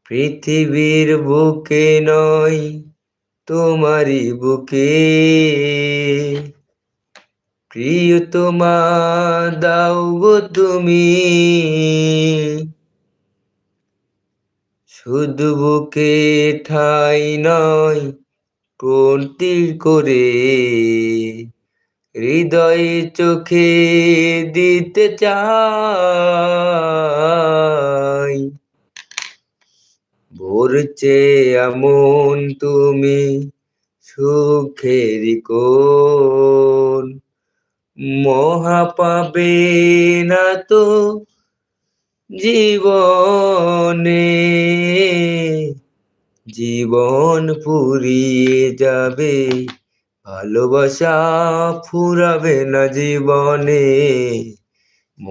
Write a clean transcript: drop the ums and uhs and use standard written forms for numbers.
পৃথিবীর বুকে নয় তোমারই বুকে প্রিয়তমা দাও গো তুমি শুধু বুকে ঠাই নয় কোনটি করে হৃদয়ে চোখে দিতে চাই ভরছে এমন তুমি সুখের কোন মহা পাবে না তো জীবনে জীবন ফুরিয়ে যাবে ভালোবাসা ফুরাবে না জীবনে